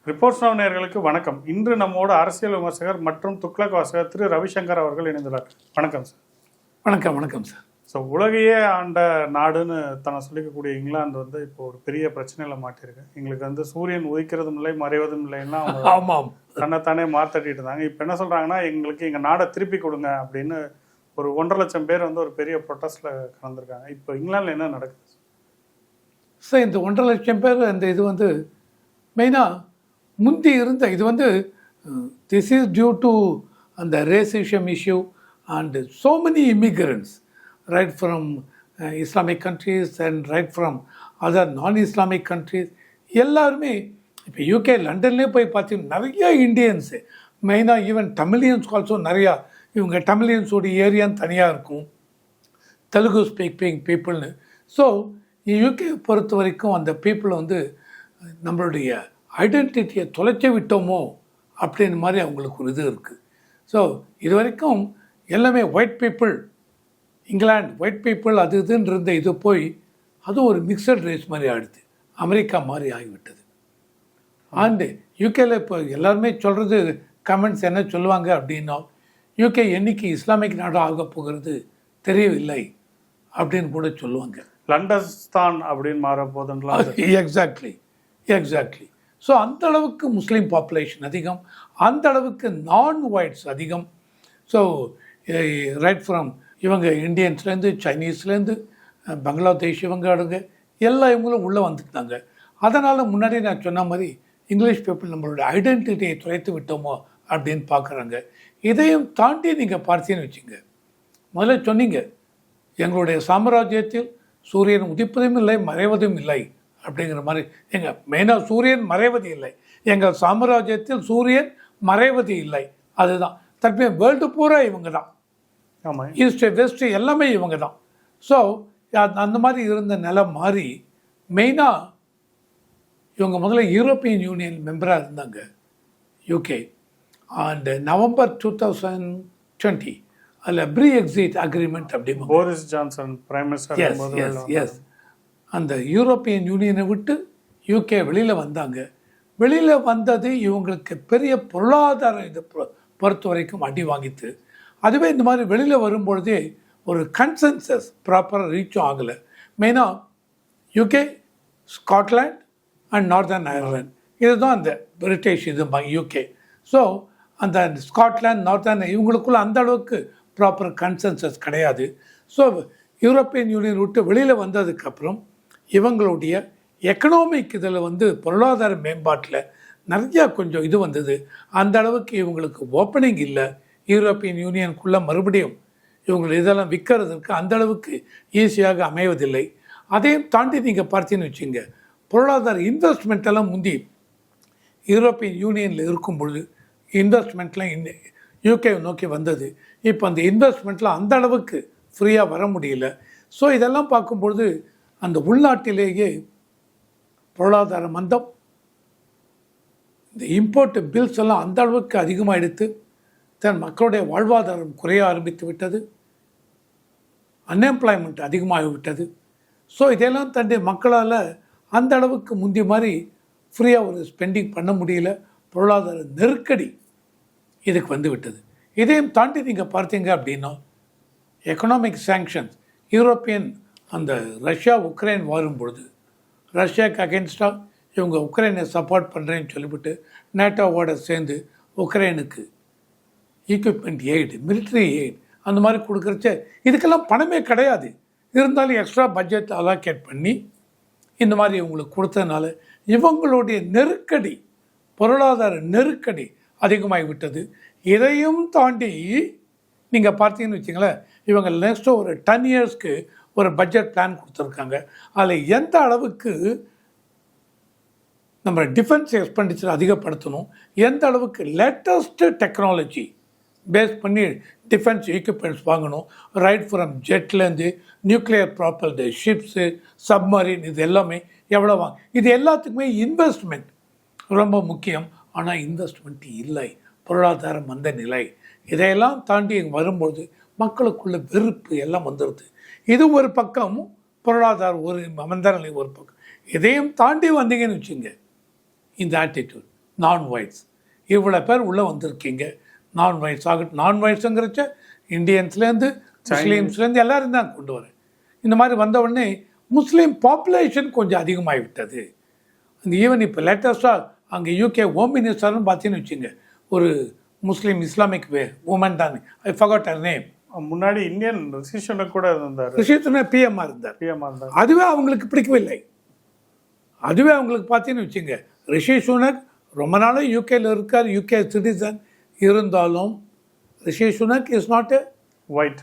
Reports now நேயர்களுக்கு வணக்கம். இன்று நம்மோடு அரசியல் விமர்சகர் மற்றும் துக்ளக் வாசகர் திரு ரவிசங்கர் அவர்கள் இணைந்துள்ளார். வணக்கம் சார். வணக்கம் சார். ஸோ உலகையே ஆண்ட நாடுன்னு தன்னை சொல்லிக்கக்கூடிய இங்கிலாந்து வந்து இப்போ ஒரு பெரிய பிரச்சனையில் மாட்டிருக்கு. எங்களுக்கு சூரியன் உதிக்கிறதும் இல்லை மறைவதும் இல்லைன்னா ஆமாம் தன்னைத்தானே மாத்தட்டிட்டு இருந்தாங்க. இப்போ என்ன சொல்கிறாங்கன்னா, எங்களுக்கு எங்கள் நாடை திருப்பி கொடுங்க அப்படின்னு ஒரு 1.5 லட்சம் பேர் ஒரு பெரிய ப்ரொட்டஸ்ட்டில் கலந்துருக்காங்க. இப்போ இங்கிலாந்தில் என்ன நடக்குது சார்? இந்த 1.5 லட்சம் பேர் இந்த இது மெயினாக முந்தி இருந்த இது திஸ் இஸ் டியூ டு அந்த racism issue and so many immigrants right from Islamic countries and right from other நான் இஸ்லாமிக் கண்ட்ரீஸ் எல்லாருமே. இப்போ யூகே லண்டன்லேயே போய் பார்த்தீங்கன்னா நிறையா இண்டியன்ஸு, மெயினாக ஈவன் தமிழியன்ஸ் ஆல்சோ நிறையா. இவங்க தமிழியன்ஸோட ஏரியான்னு தனியாக இருக்கும், தெலுங்கு ஸ்பீக்கிங் பீப்புள்னு. ஸோ யூகே பொறுத்த வரைக்கும் அந்த பீப்புள் நம்மளுடைய ஐடென்டிட்டியை தொலைச்சி விட்டோமோ அப்படின்னு மாதிரி அவங்களுக்கு ஒரு இது இருக்குது. ஸோ இது வரைக்கும் எல்லாமே white people, England white people அது இதுன்னு இருந்த இது போய் அது ஒரு மிக்சட் ரேஸ் மாதிரி ஆகிடுது, அமெரிக்கா மாதிரி ஆகிவிட்டது. அண்டு யூகேல இப்போ எல்லாருமே சொல்கிறது கமெண்ட்ஸ் என்ன சொல்லுவாங்க அப்படின்னா, யூகே என்னைக்கு இஸ்லாமிக் நாடு ஆக போகிறது தெரியவில்லை அப்படின்னு கூட சொல்லுவாங்க. லண்டன்ஸ்தான் அப்படின்னு மாறப்போதுங்களா? எக்ஸாக்ட்லி. ஸோ அந்த அளவுக்கு முஸ்லீம் பாப்புலேஷன் அதிகம், அந்த அளவுக்கு நான் ஒயிட்ஸ் அதிகம். ஸோ ரைட் ஃப்ரம் இவங்க இந்தியன்ஸ்லேருந்து சைனீஸ்லேருந்து பங்களாதேஷ் இவங்க எல்லா இவங்களும் உள்ளே வந்துட்டாங்க. அதனால் முன்னாடி நான் சொன்ன மாதிரி இங்கிலீஷ் பீப்புள் நம்மளோட ஐடென்டிட்டியை தொலைத்து விட்டோமோ அப்படின்னு பார்க்குறாங்க. இதையும் தாண்டி நீங்கள் பார்த்தீங்கன்னு வச்சுங்க, முதல்ல சொன்னீங்க எங்களுடைய சாம்ராஜ்யத்தில் சூரியன் உதிப்பதும் இல்லை மறைவதும் இல்லை அப்படிங்கிற மாதிரி. எங்கள் மெயினாக சூரியன் மறைவது இல்லை, எங்கள் சாம்ராஜ்யத்தில் சூரியன் மறைவது இல்லை. அதுதான் தற்போது வேர்ல்டு பூரா இவங்க தான், ஆமாம், ஈஸ்ட்டு வெஸ்ட்டு எல்லாமே இவங்க தான். ஸோ அந்த மாதிரி இருந்த நிலை மாறி மெயினாக இவங்க முதல்ல யூரோப்பியன் யூனியன் மெம்பராக இருந்தாங்க யூகே. அண்ட் நவம்பர் 2020 அதில் ப்ரீ எக்ஸிட் அக்ரிமெண்ட் அப்படிமா Boris Johnson prime minister as அந்த யூரோப்பியன் யூனியனை விட்டு யூகே வெளியில் வந்தாங்க. வெளியில் வந்தது இவங்களுக்கு பெரிய பொருளாதார இதை பொறுத்த வரைக்கும் அடி வாங்கித்து. அதுவே இந்த மாதிரி வெளியில் வரும்பொழுதே ஒரு கன்சென்சஸ் ப்ராப்பராக ரீச்சும் ஆகலை. மெயினாக UK, Scotland and northern Ireland இதுதான் அந்த பிரிட்டிஷ் இது யூகே. ஸோ அந்த ஸ்காட்லாண்ட் நார்தர்ன் இவங்களுக்குள்ள அந்த அளவுக்கு ப்ராப்பர் கன்சென்சஸ் கிடையாது. ஸோ யூரோப்பியன் யூனியன் விட்டு வெளியில் வந்ததுக்கப்புறம் இவங்களுடைய எக்கனாமிக் இதில் பொருளாதார மேம்பாட்டில் நிறையா கொஞ்சம் இது வந்தது. அந்த அளவுக்கு இவங்களுக்கு ஓப்பனிங் இல்லை. யூரோப்பியன் யூனியனுக்குள்ளே மறுபடியும் இவங்க இதெல்லாம் விற்கிறதுக்கு அந்த அளவுக்கு ஈஸியாக அமைவதில்லை. அதையும் தாண்டி நீங்கள் பார்த்தீங்கன்னு வச்சுங்க, பொருளாதார இன்வெஸ்ட்மெண்ட்டெல்லாம் முந்தி யூரோப்பியன் யூனியனில் இருக்கும் பொழுது இன்வெஸ்ட்மெண்ட்லாம் யூகே நோக்கி வந்தது. இப்போ அந்த இன்வெஸ்ட்மெண்ட்லாம் அந்த அளவுக்கு ஃப்ரீயாக வர முடியல. ஸோ இதெல்லாம் பார்க்கும்பொழுது அந்த உள்நாட்டிலேயே பொருளாதார மந்தம், இந்த இம்போர்ட் பில்ஸ் எல்லாம் அந்த அளவுக்கு அதிகமாக எடுத்து தன் மக்களுடைய வாழ்வாதாரம் குறைய ஆரம்பித்து விட்டது, அன்எம்ப்ளாய்மெண்ட் அதிகமாகிவிட்டது. ஸோ இதெல்லாம் தன்னுடைய மக்களால் அந்த அளவுக்கு முந்தைய மாதிரி ஃப்ரீயாக ஒரு ஸ்பெண்டிங் பண்ண முடியல. பொருளாதார நெருக்கடி இதுக்கு விட்டது. இதையும் தாண்டி நீங்கள் பார்த்தீங்க அப்படின்னா எக்கனாமிக் சாங்ஷன்ஸ், யூரோப்பியன் அந்த ரஷ்யா உக்ரைன் வரும்பொழுது ரஷ்யாவுக்கு அகென்ஸ்டாக இவங்க உக்ரைனை சப்போர்ட் பண்ணுறேன்னு சொல்லிவிட்டு நேட்டோவோட சேர்ந்து உக்ரைனுக்கு ஈக்விப்மெண்ட் எய்டு, மிலிட்ரி எய்டு அந்த மாதிரி கொடுக்குறச்ச இதுக்கெல்லாம் பணமே கிடையாது. இருந்தாலும் எக்ஸ்ட்ரா பட்ஜெட் அலோகேட் பண்ணி இந்த மாதிரி இவங்களுக்கு கொடுத்ததுனால இவங்களுடைய நெருக்கடி, பொருளாதார நெருக்கடி அதிகமாகிவிட்டது. இதையும் தாண்டி நீங்கள் பார்த்தீங்கன்னு வச்சிங்களேன், இவங்க நெக்ஸ்ட்டு ஒரு 10 இயர்ஸ்க்கு ஒரு பட்ஜெட் பிளான் கொடுத்துருக்காங்க. அதில் எந்த அளவுக்கு நம்ம டிஃபென்ஸ் எக்ஸ்பெண்டிச்சர் அதிகப்படுத்தணும், எந்த அளவுக்கு லேட்டஸ்ட்டு டெக்னாலஜி பேஸ் பண்ணி டிஃபென்ஸ் எக்யூப்மெண்ட்ஸ் வாங்கணும், ரைட் ஃப்ரம் ஜெட்லேருந்து நியூக்ளியர் ப்ராப்பர்டு ஷிப்ஸு, சப்மரீன், இது எல்லாமே எவ்வளோ இது எல்லாத்துக்குமே இன்வெஸ்ட்மெண்ட் ரொம்ப முக்கியம். ஆனால் இன்வெஸ்ட்மெண்ட் இல்லை, பொருளாதார மந்த நிலை. இதையெல்லாம் தாண்டி வரும்போது மக்களுக்குள்ள வெறுப்பு எல்லாம் வந்துடுது. இது ஒரு பக்கம், பொருளாதார ஒரு மந்த நிலை ஒரு பக்கம். இதையும் தாண்டி வந்தீங்கன்னு வச்சுங்க, இந்த ஆட்டிடியூட் நான் ஒயிட்ஸ். இவ்வளோ பேர் உள்ளே வந்திருக்கீங்க. நான் ஒயிட்ஸ் ஆகட்டும், நான் ஒயிட்ஸுங்கிறச்ச இந்தியன்ஸ்லேருந்து முஸ்லீம்ஸ்லேருந்து எல்லோரும் தான் கொண்டு வரேன். இந்த மாதிரி வந்த உடனே முஸ்லீம் பாப்புலேஷன் கொஞ்சம் அதிகமாகி விட்டது. அந்த ஈவன் இப்போ லேட்டஸ்ட்டாக அங்கே யூகே ஹோம் மினிஸ்டர்னு பார்த்தீங்கன்னு வச்சுங்க, ஒரு முஸ்லீம் இஸ்லாமிக் உமன் தான், ஐ ஃபர்காட் ஹர் நேம். முன்னாடி இந்தியன் ரிஷி சுனக் கூட இருந்தார். ரிஷி சுனக் பிஎம்மா இருந்தார். அதுவே அவங்களுக்கு பிடிக்கவில்லை. அதுவே அவங்களுக்கு பார்த்தீங்கன்னு வச்சுங்க, ரிஷி சுனக் ரொம்ப நாளும் யூகேல இருக்கார், யூகே சிட்டிசன். இருந்தாலும் Rishi Sunak is not a white.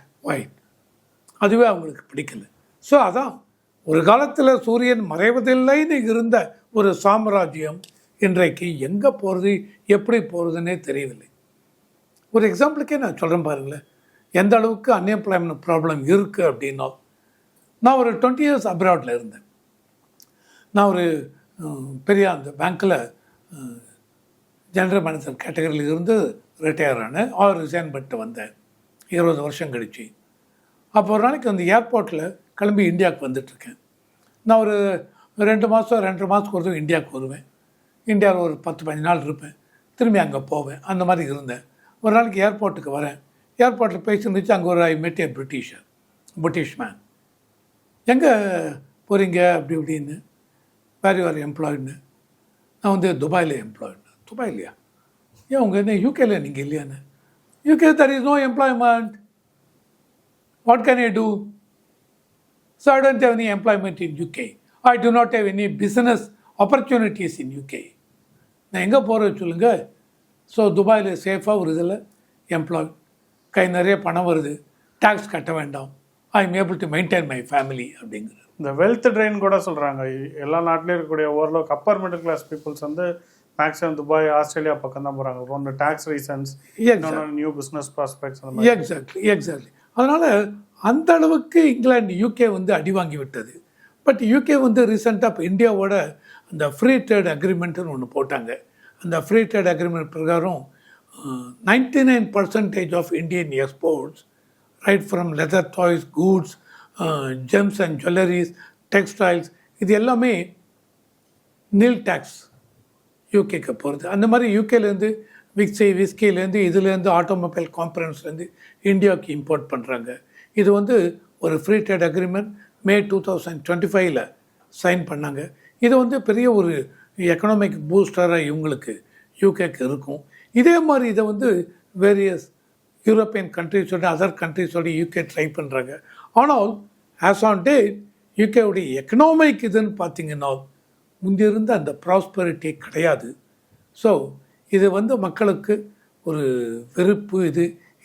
அதுவே அவங்களுக்கு பிடிக்கல. ஸோ அதான் ஒரு காலத்தில் சூரியன் மறைவதில்லைன்னு இருந்த ஒரு சாம்ராஜ்யம் இன்றைக்கு எங்கே போகிறது, எப்படி போகிறதுனே தெரியவில்லை. ஒரு எக்ஸாம்பிளுக்கே நான் சொல்கிறேன் பாருங்களேன், எந்த அளவுக்கு அன்எம்ப்ளாய்மெண்ட் ப்ராப்ளம் இருக்குது அப்படின்னா, நான் ஒரு 20 years அப்ராடில் இருந்தேன். நான் ஒரு பெரிய அந்த பேங்க்கில் ஜெனரல் மேனேஜர் கேட்டகரியில் இருந்து ரிட்டையர் ஆனேன். ரிசைன் பண்ணிட்டு வந்தேன் 20 வருஷம் கழிச்சு. அப்போ ஒரு நாளைக்கு வந்து ஏர்போர்ட்டில் கிளம்பி இந்தியாவுக்கு வந்துட்டுருக்கேன். நான் ஒரு 2 மாதம் 2.5 மாதத்துக்கு ஒரு இந்தியாவுக்கு வருவேன். இந்தியாவில் ஒரு 10-15 நாள் இருப்பேன், திரும்பி அங்கே போவேன். அந்த மாதிரி இருந்தேன். ஒரு நாளைக்கு ஏர்போர்ட்டுக்கு வரேன். ஏர்போர்ட்டில் பேசிருந்துச்சு, அங்கே ஒரு ஐ மெட் ஏ பிரிட்டிஷ் மேன். எங்கே போகிறீங்க அப்படி இப்படின்னு. வேர் யூ ஆர் எம்ப்ளாய்டுன்னு. நான் வந்து துபாயில் எம்ப்ளாய்டு. துபாயிலையா? ஏன் உங்கள் என்ன யூகேல நீங்கள் இல்லையான்னு? UK there is no employment. What can I do? So I don't have any employment in UK. I do not have any business opportunities in UK. நான் எங்கே போகிறேன் சொல்லுங்கள். ஸோ துபாயில் சேஃபாக ஒரு இதில் எம்ப்ளாய், கை நிறைய பணம் வருது, டேக்ஸ் கட்ட வேண்டாம், I am able to maintain my family அப்படிங்கிறது. இந்த வெல்த் ட்ரெயின் கூட சொல்கிறாங்க. எல்லா நாட்டிலையும் இருக்கக்கூடிய ஓரளவுக்கு அப்பர் மிடில் கிளாஸ் பீப்புள்ஸ் வந்து மேக்ஸிமம் துபாய், ஆஸ்திரேலியா பக்கம் தான் போகிறாங்க. ஒன்று tax reasons, new business prospects. Exactly. அதனால் அந்த அளவுக்கு இங்கிலாந்து யூகே வந்து அடி வாங்கி விட்டது. பட் யூகே வந்து ரீசெண்டாக இப்போ இந்தியாவோட அந்த ஃப்ரீ ட்ரேட் அக்ரிமெண்ட்டுன்னு ஒன்று போட்டாங்க. அந்த ஃப்ரீ ட்ரேட் அக்ரிமெண்ட் பிரகாரம் 99% of Indian exports, right from leather, toys, goods, gems and jewelleries, textiles, இது எல்லாமே நில் டேக்ஸ் யூகேக்கு போகிறது. அந்த மாதிரி யூகேலேருந்து விஸ்கிலேருந்து இதுலேருந்து ஆட்டோமொபைல் காம்பனன்ட்ஸ்லேருந்து இந்தியாவுக்கு இம்போர்ட் பண்ணுறாங்க. இது வந்து ஒரு ஃப்ரீ ட்ரேட் அக்ரிமெண்ட் மே 2025 சைன் பண்ணாங்க. இது வந்து பெரிய ஒரு எக்கனாமிக் பூஸ்டராக இவங்களுக்கு யூகேக்கு இருக்கும். இதே மாதிரி இதை வந்து வேரியஸ் யூரோப்பியன் கண்ட்ரிஸோட அதர் கண்ட்ரிஸோட யூகே ட்ரை பண்ணுறாங்க. ஆனால் ஆஸ் ஆன் டேட் யூகேவுடைய எக்கனாமிக் இதுன்னு பார்த்தீங்கன்னா முந்திருந்த அந்த ப்ராஸ்பரிட்டி கிடையாது. ஸோ இது வந்து மக்களுக்கு ஒரு வெறுப்பு,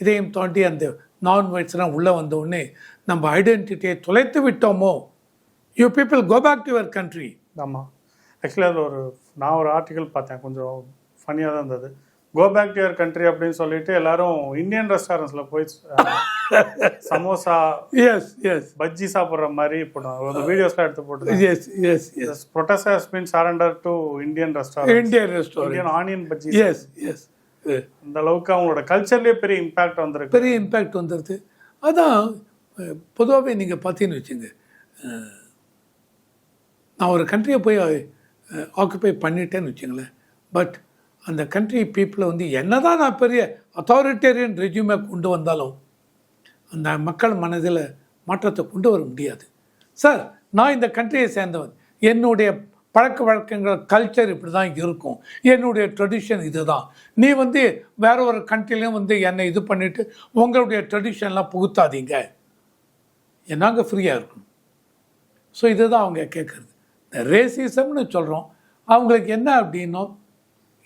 இதையும் தாண்டி அந்த நான் ஒயிட்ஸ்லாம் உள்ளே வந்தோடனே நம்ம ஐடென்டிட்டியை தொலைத்து விட்டோமோ, you people go back to your country. ஆமாம், ஆக்சுவலி அதில் நான் ஒரு ஆர்டிக்கல் பார்த்தேன், கொஞ்சம் ஃபனியாக தான் இருந்தது. Go back to your country அப்படின்னு சொல்லிட்டு எல்லாரும் இந்தியன் ரெஸ்டாரண்ட்ஸில் போய் சமோசா, பஜ்ஜி சாப்பிட்ற மாதிரி போட்டாங்க. வீடியோஸ்லாம் எடுத்து போட்டு protest has been surrendered to Indian restaurants. Indian onion bajji. அந்த அளவுக்கு அவங்களோட கல்ச்சர்லேயே பெரிய இம்பேக்ட் வந்துருது. அதான் பொதுவாகவே நீங்கள் பார்த்தீங்கன்னு வச்சுங்க, நான் ஒரு கண்ட்ரியை போய் ஆக்குப்பை பண்ணிட்டேன்னு வச்சுங்களேன், பட் அந்த கண்ட்ரி பீப்புளை வந்து என்ன தான் நான் பெரிய அத்தாரிட்டேரியன் ரெஜியூமை கொண்டு வந்தாலும் அந்த மக்கள் மனதில் மாற்றத்தை கொண்டு வர முடியாது. சார், நான் இந்த கண்ட்ரியை சேர்ந்தவன், என்னுடைய பழக்க வழக்கங்கள், கல்ச்சர் இப்படி தான் இருக்கும், என்னுடைய ட்ரெடிஷன் இது தான், நீ வந்து வேற ஒரு கண்ட்ரிலையும் வந்து என்னை இது பண்ணிவிட்டு உங்களுடைய ட்ரெடிஷன்லாம் புகுத்தாதீங்க, நாங்கள் ஃப்ரீயாக இருக்கணும். ஸோ இதுதான் அவங்க கேட்குறது. இந்த ரேசிசம்னு சொல்கிறோம். அவங்களுக்கு என்ன அப்படின்னா,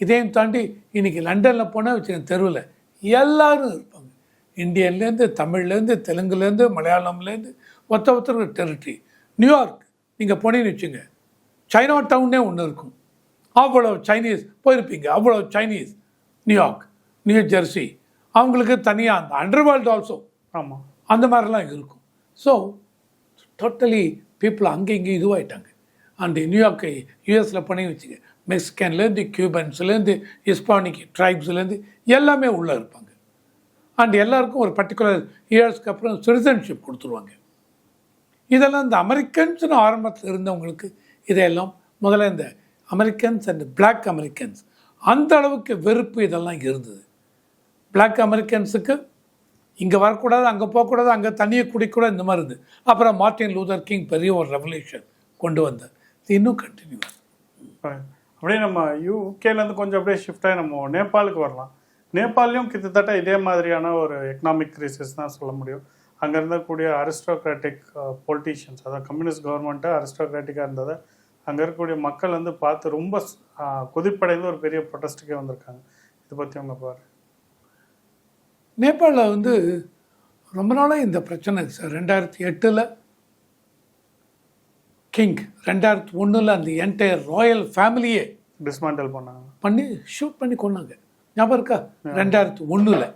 இதையும் தாண்டி இன்றைக்கி லண்டனில் போனால் வச்சுக்கோங்க, தெருவில் எல்லோரும் இருப்பாங்க. இந்தியன்லேருந்து, தமிழ்லேருந்து, தெலுங்குலேருந்து, மலையாளம்லேருந்து, ஒருத்தருக்கு டெரிட்டரி. நியூயார்க் நீங்கள் போனீங்கன்னு வச்சுங்க, சைனா டவுன்னே ஒன்று இருக்கும், அவ்வளோ சைனீஸ் போயிருப்பீங்க, அவ்வளோ சைனீஸ். நியூயார்க், நியூ ஜெர்சி, அவங்களுக்கு தனியாக அந்த அண்டர்வேர்ல்டு ஆல்சோ, ஆமாம், அந்த மாதிரிலாம் இருக்கும். ஸோ டோட்டலி பீப்புள் அங்கே இங்கே இதுவாகிட்டாங்க. அண்ட் நியூயார்க்கு யூஎஸில் போனீங்கன்னு வச்சுங்க, மெக்சிகன்லேருந்து, கியூபன்ஸ்லேருந்து, ஹிஸ்பானிக் ட்ரைப்ஸ்லேருந்து எல்லாமே உள்ளே இருப்பாங்க. அண்ட் எல்லாருக்கும் ஒரு பர்டிகுலர் இயர்ஸ்க்கு அப்புறம் சிட்டிசன்ஷிப் கொடுத்துருவாங்க. இதெல்லாம் இந்த அமெரிக்கன்ஸ்னு ஆரம்பத்தில் இருந்தவங்களுக்கு இதையெல்லாம் முதல்ல இந்த அமெரிக்கன்ஸ் அண்ட் பிளாக் அமெரிக்கன்ஸ் அந்த அளவுக்கு வெறுப்பு இதெல்லாம் இருந்தது. பிளாக் அமெரிக்கன்ஸுக்கு இங்கே வரக்கூடாது, அங்கே போகக்கூடாது, அங்கே தண்ணியை குடிக்கூடாது, இந்த மாதிரி இருந்தது. அப்புறம் மார்ட்டின் லூதர் கிங் பெரிய ஒரு ரெவல்யூஷன் கொண்டு வந்தார். இது இன்னும் கண்டினியூ. அப்படியே நம்ம யூகேலேருந்து கொஞ்சம் அப்படியே ஷிஃப்ட் ஆகி நம்ம நேபாளுக்கு வரலாம். நேபாளையும் கிட்டத்தட்ட இதே மாதிரியான ஒரு எக்கனாமிக் கிரைசிஸ் தான் சொல்ல முடியும். அங்கே இருக்கக்கூடிய அரிஸ்டோக்ராட்டிக் பொலிட்டீஷியன்ஸ், அதாவது கம்யூனிஸ்ட் கவர்மெண்ட்டு அரிஸ்டோக்ராட்டிக்காக இருந்ததை அங்கே இருக்கக்கூடிய மக்கள் வந்து பார்த்து ரொம்ப கொதிப்படைந்து ஒரு பெரிய ப்ரொட்டஸ்ட்டுக்கே வந்திருக்காங்க. இதை பற்றி அவங்க பாரு. நேபாளில் வந்து ரொம்ப நாளாக இந்த பிரச்சனை இருக்குது சார். 2008 கிங், 2001 அந்த என்டையர் ராயல் ஃபேமிலியே டிஸ்மேண்டல் பண்ணி ஷூட் பண்ணி கொண்டாங்க. ஞாபகம் இருக்கா? 2001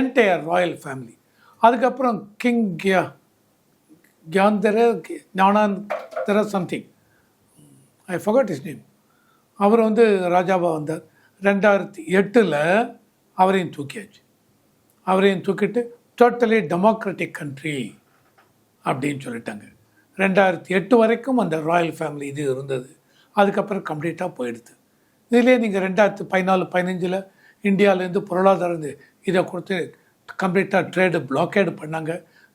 என்டையர் ராயல் ஃபேமிலி. அதுக்கப்புறம் king Gyanendra something, I forgot his name, அவர் வந்து ராஜாவாக வந்தார். 2008 அவரையும் தூக்கியாச்சு. அவரையும் தூக்கிட்டு டோட்டலி டெமோக்ராட்டிக் கண்ட்ரி அப்படின்னு சொல்லிட்டாங்க. 2008 வரைக்கும் அந்த ராயல் ஃபேமிலி இது இருந்தது. அதுக்கப்புறம் கம்ப்ளீட்டாக போயிடுது. இதிலே நீங்கள் 2014-15 இந்தியாவிலேருந்து பொருளாதாரம் இதை கொடுத்து கம்ப்ளீட்டாக ட்ரேடு பிளாக்கேடு பண்ணாங்க.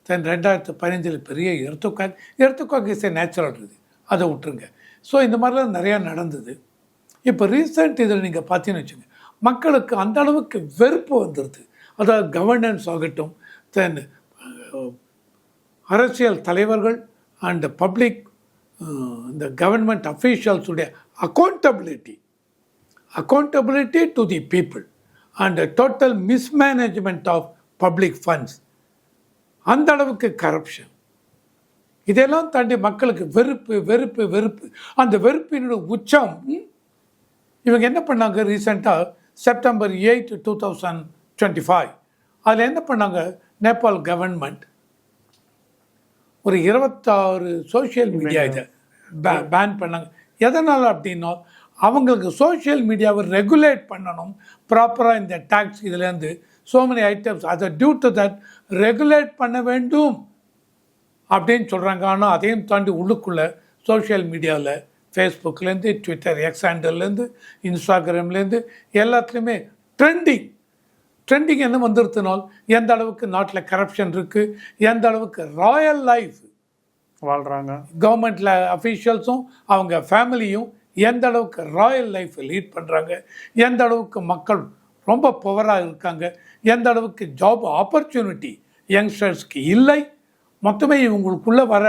தென் 2015 பெரிய எர்த்துக்காக் இஸ் ஏ நேச்சுரல் இது, அதை விட்டுருங்க. ஸோ இந்த மாதிரிலாம் நிறையா நடந்தது. இப்போ ரீசெண்ட் இதில் நீங்கள் பார்த்தீங்கன்னு வச்சுங்க, மக்களுக்கு அந்த அளவுக்கு வெறுப்பு வந்துடுது. அதாவது கவர்னன்ஸ் ஆகட்டும், தென் அரசியல் தலைவர்கள் அண்ட் பப்ளிக், இந்த கவர்மெண்ட் அஃபீஷியல்ஸுடைய accountability to the people and total mismanagement of public funds, அந்த அளவுக்கு கரப்ஷன், இதெல்லாம் தாண்டி மக்களுக்கு வெறுப்பு வெறுப்பு வெறுப்பு. அந்த வெறுப்பினோட உச்சம் இவங்க என்ன பண்ணாங்க ரீசெண்டாக செப்டம்பர் 8, 2025 அதில் என்ன பண்ணாங்க, நேபாள் கவர்மெண்ட் ஒரு 26 சோஷியல் மீடியா இதை பேன் பண்ணாங்க. எதனால் அப்படின்னா அவங்களுக்கு சோஷியல் மீடியாவை ரெகுலேட் பண்ணணும் ப்ராப்பராக. இந்த டேக்ஸ் இதுலேருந்து ஸோ மெனி ஐட்டம்ஸ் அதை டியூ டு தட் ரெகுலேட் பண்ண வேண்டும் அப்படின்னு சொல்கிறாங்க. ஆனால் அதையும் தாண்டி உள்ளுக்குள்ளே சோஷியல் மீடியாவில் ஃபேஸ்புக்லேருந்து ட்விட்டர், எக்ஸ் ஹேண்டல்லேருந்து இன்ஸ்டாகிராம்லேருந்து எல்லாத்துலேயுமே ட்ரெண்டிங் என்ன வந்துருத்தினால் எந்த அளவுக்கு நாட்டில் கரப்ஷன் இருக்குது, எந்த அளவுக்கு ராயல் லைஃப் வாழ்கிறாங்க, கவர்மெண்ட்டில் அஃபீஷியல்ஸும் அவங்க ஃபேமிலியும் எந்த அளவுக்கு ராயல் லைஃப்பை லீட் பண்ணுறாங்க, எந்த அளவுக்கு மக்கள் ரொம்ப புவராக இருக்காங்க, எந்த அளவுக்கு ஜாப் ஆப்பர்ச்சுனிட்டி யங்ஸ்டர்ஸ்க்கு இல்லை. மொத்தமே இவங்களுக்குள்ளே வர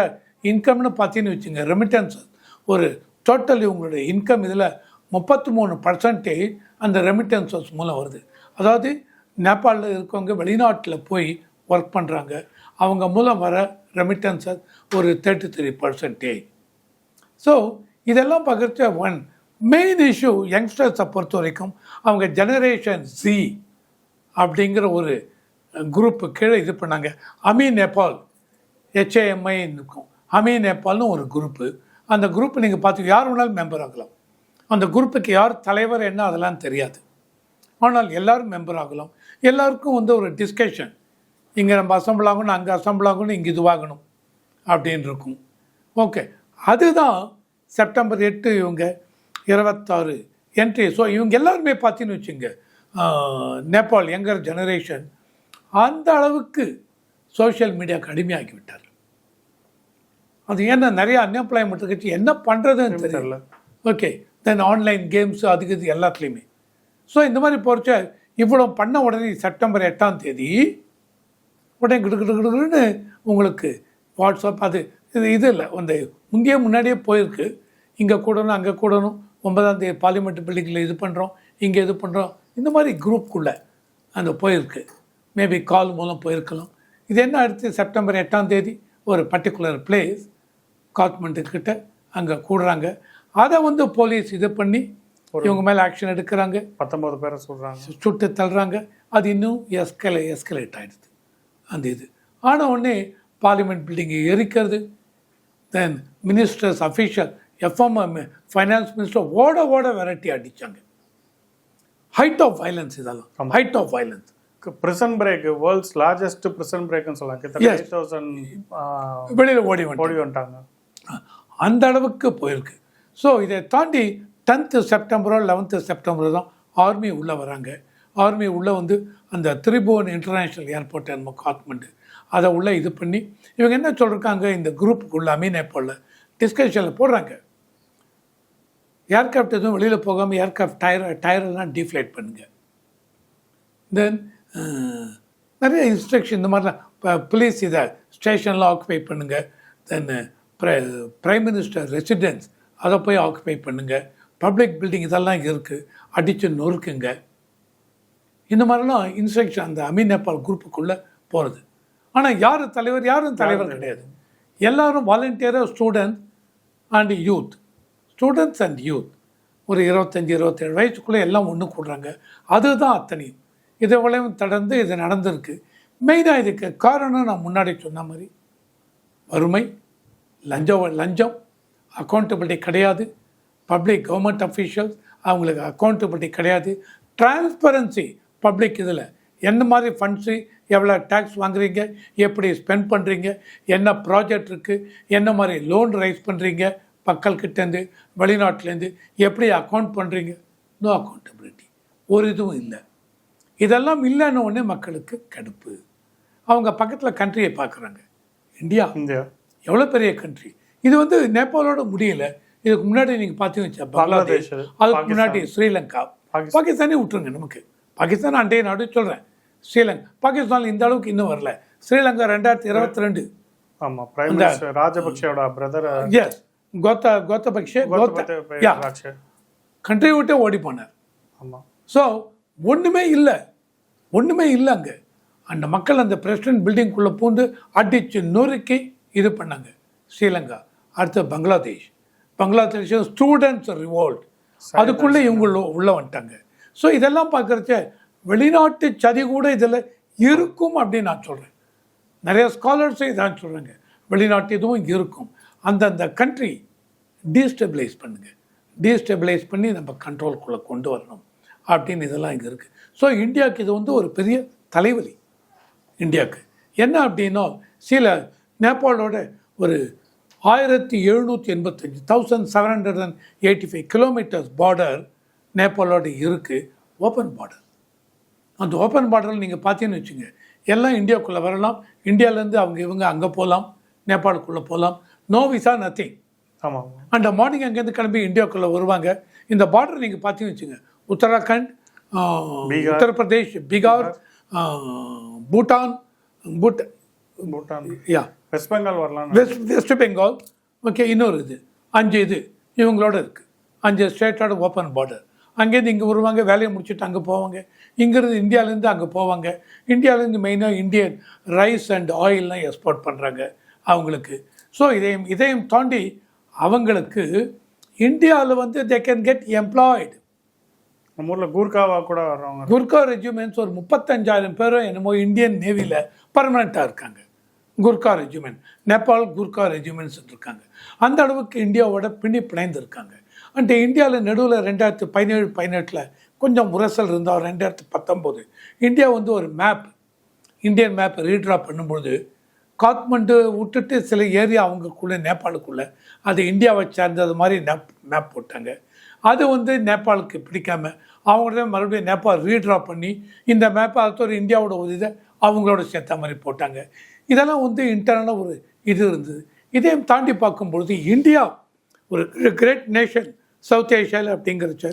இன்கம்னு பார்த்தீங்கன்னு வச்சுங்க, ரெமிட்டன்ஸஸ் ஒரு டோட்டல் இவங்களுடைய இன்கம் இதில் 33% அந்த ரெமிட்டன்ஸஸ் மூலம் வருது. அதாவது நேபாளில் இருக்கவங்க வெளிநாட்டில் போய் ஒர்க் பண்ணுறாங்க, அவங்க மூலம் வர ரெமிட்டன்ஸஸ் ஒரு 33%. ஸோ இதெல்லாம் பார்க்குறச்ச ஒன் மெயின் இஷ்யூ யங்ஸ்டர்ஸை பொறுத்த வரைக்கும் அவங்க ஜெனரேஷன் Z அப்படிங்கிற ஒரு குரூப்பு கீழே இது பண்ணாங்க. அமி நேபாள் HAMI இருக்கும், அமி நேபாள்னு ஒரு குரூப்பு. அந்த குரூப்பு நீங்கள் பார்த்து யார் வேணாலும் மெம்பர் ஆகலாம். அந்த குரூப்புக்கு யார் தலைவர் என்ன அதெல்லாம் தெரியாது, ஆனால் எல்லோரும் மெம்பர் ஆகலாம். எல்லாருக்கும் வந்து ஒரு டிஸ்கஷன், இங்கே நம்ம அசம்பிள் ஆகணும், அங்கே அசம்பிள் ஆகணும், இங்கே இதுவாகணும் அப்படின்னு இருக்கும். ஓகே, அதுதான் செப்டம்பர் 8 இவங்க 26 என்ட்ரி. ஸோ இவங்க எல்லாருமே பார்த்தீங்கன்னு வச்சுங்க, நேபாள் யங்கர் ஜெனரேஷன் அந்த அளவுக்கு சோஷியல் மீடியாவுக்கு அடிமையாக்கி விட்டார். அது ஏன்னா நிறையா அன்எம்ப்ளாய்மெண்ட் கட்சி என்ன பண்ணுறதுன்னு தெரியல. ஓகே, தென் ஆன்லைன் கேம்ஸ் அதுக்கு இது எல்லாத்துலேயுமே. ஸோ இந்த மாதிரி போகிறச்ச இவ்வளோ பண்ண உடனே செப்டம்பர் 8 உடனே கிடுக்கிடுன்னு உங்களுக்கு வாட்ஸ்அப் அது இது இல்லை, அந்த முன்னாடியே போயிருக்கு. இங்கே கூடணும், அங்கே கூடணும், 9ஆம் பார்லிமெண்ட் பில்டிங்கில் இது பண்ணுறோம், இங்கே இது பண்ணுறோம், இந்த மாதிரி குரூப்புக்குள்ளே அந்த போயிருக்கு. மேபி கால் மூலம் போயிருக்கலாம். இது என்ன அடுத்து செப்டம்பர் 8 ஒரு பர்டிகுலர் பிளேஸ் காத்மண்டுக்கிட்ட அங்கே கூடுறாங்க. அதை வந்து போலீஸ் இது பண்ணி இவங்க மேலே ஆக்ஷன் எடுக்கிறாங்க. 19 பேரை சொல்கிறாங்க, சுட்டு தள்ளுறாங்க. அது இன்னும் எஸ்கலேட் ஆகிடுது அந்த இது. ஆனால் உடனே பார்லிமெண்ட் பில்டிங்கை எரிக்கிறது. Then ministers official FM finance minister ஓட வெரைட்டி அடித்தாங்க. ஹைட் ஆஃப் வயலன்ஸ், இதெல்லாம் height of violence. Prison break, world's largest prison பிரேக்னு சொல்லலாம். 8,000 வெளியில் ஓடி வந்துட்டாங்க. அந்த அளவுக்கு போயிருக்கு. ஸோ இதை தாண்டி 10th செப்டம்பரோ 11th செப்டம்பரோ தான் ஆர்மி உள்ளே வராங்க. ஆர்மி உள்ளே வந்து அந்த திரிபுவன் இன்டர்நேஷ்னல் ஏர்போர்ட் நம்ம காத்மண்டு அதை உள்ளே இது பண்ணி இவங்க என்ன சொல்லியிருக்காங்க, இந்த குரூப்புக்குள்ளே நேபாளில் டிஸ்கஷனில் போடுறாங்க, ஏர்கிராஃப்ட் எதுவும் வெளியில் போகாமல் ஏர்கிராஃப்ட் டயரெல்லாம் டீஃப்ளைட் பண்ணுங்கள். தென் நிறைய இன்ஸ்ட்ரக்ஷன் இந்த மாதிரிலாம் போலீஸ் இதை ஸ்டேஷனில் ஆக்குபை பண்ணுங்கள். தென் பிரைம் மினிஸ்டர் ரெசிடென்ஸ் அதை போய் ஆக்குபை பண்ணுங்கள். பப்ளிக் பில்டிங் இதெல்லாம் இருக்குது, அடித்து நொறுக்குங்க. இந்த மாதிரிலாம் இன்ஸ்ட்ரக்ஷன் அந்த நேபாள் குரூப்புக்குள்ளே போகிறது. ஆனால் யாரும் தலைவர் கிடையாது. எல்லோரும் வாலண்டியராக ஸ்டூடெண்ட்ஸ் அண்ட் யூத் ஒரு 25-27 வயசுக்குள்ளே எல்லாம் ஒன்று கூடுறாங்க. அதுதான் அத்தனையும். இதை விளைவும் தொடர்ந்து இது நடந்திருக்கு. மெயினாக இதுக்கு காரணம் நான் முன்னாடி சொன்ன மாதிரி வறுமை, லஞ்சம், அக்கௌண்டபிலிட்டி கிடையாது. பப்ளிக் கவர்மெண்ட் அஃபீஷியல்ஸ் அவங்களுக்கு அக்கௌண்டபிலிட்டி கிடையாது. டிரான்ஸ்பரன்சி பப்ளிக் இதில் என்ன மாதிரி ஃபண்ட்ஸு, எவ்வளோ டேக்ஸ் வாங்குறீங்க, எப்படி ஸ்பெண்ட் பண்ணுறீங்க, என்ன ப்ராஜெக்ட் இருக்குது, என்ன மாதிரி லோன் ரைஸ் பண்ணுறீங்க மக்கள்கிட்டேருந்து வெளிநாட்டிலேருந்து, எப்படி அக்கௌண்ட் பண்ணுறீங்க, நோ அக்கௌண்டபிலிட்டி, ஒரு இதுவும் இல்லை. இதெல்லாம் இல்லைன்னு ஒன்றே மக்களுக்கு கடுப்பு. அவங்க பக்கத்தில் கண்ட்ரியை பார்க்குறாங்க. இந்தியா எவ்வளோ பெரிய கண்ட்ரி. இது வந்து நேபாளோட முடியல. இதுக்கு முன்னாடி நீங்கள் பார்த்தீங்கன்னு பங்களாதேஷ், அதுக்கு முன்னாடி ஸ்ரீலங்கா, பாகிஸ்தானே விட்டுருங்க. நமக்கு பாகிஸ்தான் அண்டைய நாடு சொல்கிறேன். ஸ்ரீலங்கா, பாகிஸ்தான் இந்த அளவுக்கு இன்னும் வரல. ஸ்ரீலங்கா 2022 ஆமாம், பிரைம் மினிஸ்டர் ராஜபக்சேவோட பிரதர், எஸ், கோத்தபக்ஷே கண்ட்ரி விட்டே ஓடி போனார். ஆமாம். ஸோ ஒன்றுமே இல்லை அங்கே. அந்த மக்கள் அந்த பிரசிடென்ட் பில்டிங்குள்ளே பூந்து அடித்து நொறுக்கி இது பண்ணாங்க. ஸ்ரீலங்கா, அடுத்து பங்களாதேஷ் ஸ்டூடெண்ட்ஸ் ரிவோல்ட், அதுக்குள்ளே இவங்க உள்ளே வந்துட்டாங்க. ஸோ இதெல்லாம் பார்க்குறச்ச வெளிநாட்டு சதி கூட இதில் இருக்கும் அப்படின்னு நான் சொல்கிறேன். நிறைய ஸ்காலர்ஸே இதான் சொல்கிறாங்க, வெளிநாட்டு இதுவும் இருக்கும். அந்தந்த கண்ட்ரி டீஸ்டெபிளைஸ் பண்ணி நம்ம கண்ட்ரோல்குள்ளே கொண்டு வரணும் அப்படின்னு இதெல்லாம் இங்கே இருக்குது. ஸோ இந்தியாவுக்கு இது வந்து ஒரு பெரிய தலைவலி. இந்தியாவுக்கு என்ன அப்படின்னா, சில நேபாளோட ஒரு 1785 1785 கிலோமீட்டர்ஸ் பார்டர் நேபாளோட இருக்குது, ஓப்பன் பார்டர். அந்த ஓப்பன் பார்டரில் நீங்கள் பார்த்தீங்கன்னு வச்சுங்க, எல்லாம் இந்தியாவுக்குள்ளே வரலாம். இந்தியாவிலேருந்து இவங்க அங்கே போகலாம், நேபாளுக்குள்ளே போகலாம். No visa, nothing. ஆமாம். அண்ட் மார்னிங் அங்கேருந்து கிளம்பி இந்தியாவுக்குள்ளே வருவாங்க. இந்த பார்டர் நீங்கள் பார்த்தீங்கன்னு வச்சுங்க, உத்தராகண்ட், உத்தரப்பிரதேஷ், பீகார், பூட்டான், யா, வெஸ்ட் பெங்கால் வரலாம், வெஸ்ட் பெங்கால், ஓகே, இன்னொரு இது 5 இது இவங்களோட இருக்குது. 5 ஸ்டேட்டோட ஓப்பன் பார்டர். அங்கேருந்து இங்கே வருவாங்க, வேலையை முடிச்சுட்டு அங்கே போவாங்க. இங்கேருந்து இந்தியாவிலேருந்து அங்கே போவாங்க. இந்தியாவிலேருந்து மெயினாக இந்தியன் ரைஸ் அண்ட் ஆயில்லாம் எக்ஸ்போர்ட் பண்ணுறாங்க அவங்களுக்கு. ஸோ இதையும் தாண்டி அவங்களுக்கு இந்தியாவில் வந்து தே கேன் கெட் எம்ப்ளாய்டு. நம்ம ஊரில் கூர்காவாக கூட வர்றவங்க, குர்கா ரெஜிமெண்ட்ஸ் ஒரு 35,000 பேரும் என்னமோ இந்தியன் நேவியில் பர்மனெண்ட்டாக இருக்காங்க. குர்கா ரெஜிமெண்ட், நேபாள் குர்கா ரெஜிமெண்ட்ஸ் இருக்காங்க. அந்த அளவுக்கு இந்தியாவோட பிணைந்து இருக்காங்க. அண்ட் இந்தியாவில் நடுவில் 2017-18 கொஞ்சம் முரசல் இருந்தால் 2019 இந்தியா வந்து ஒரு இந்தியன் மேப் ரீட்ரா பண்ணும்பொழுது காத்மண்டு விட்டுட்டு சில ஏரியா அவங்களுக்குள்ளே நேபாளுக்குள்ளே அது இந்தியாவை சேர்ந்தது மாதிரி மேப் போட்டாங்க. அது வந்து நேபாளுக்கு பிடிக்காம அவங்களே மறுபடியும் நேபாள் ரீட்ரா பண்ணி இந்த மேப்பை அடுத்த ஒரு இந்தியாவோட ஒரு இதை அவங்களோட சேர்த்த மாதிரி போட்டாங்க. இதெல்லாம் வந்து இன்டர்னலாக ஒரு இது இருந்தது. இதையும் தாண்டி பார்க்கும்பொழுது இந்தியா ஒரு கிரேட் நேஷன் சவுத் ஏஷியாவில் அப்படிங்கிறச்ச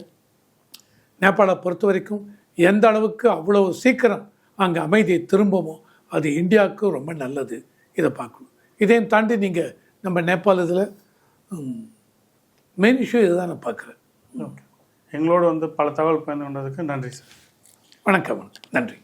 நேபாளை பொறுத்த வரைக்கும் எந்த அளவுக்கு அவ்வளோ சீக்கிரம் அங்கே அமைதி திரும்புமோ அது இந்தியாவுக்கு ரொம்ப நல்லது. இதை பார்க்கணும். இதையும் தாண்டி நீங்கள் நம்ம நேபாள் இதில் மெயின் இஷ்யூ இதை தான் நான் பார்க்குறேன். எங்களோட வந்து பல தகவல் பயந்து கொண்டதுக்கு நன்றி சார். வணக்கம், நன்றி.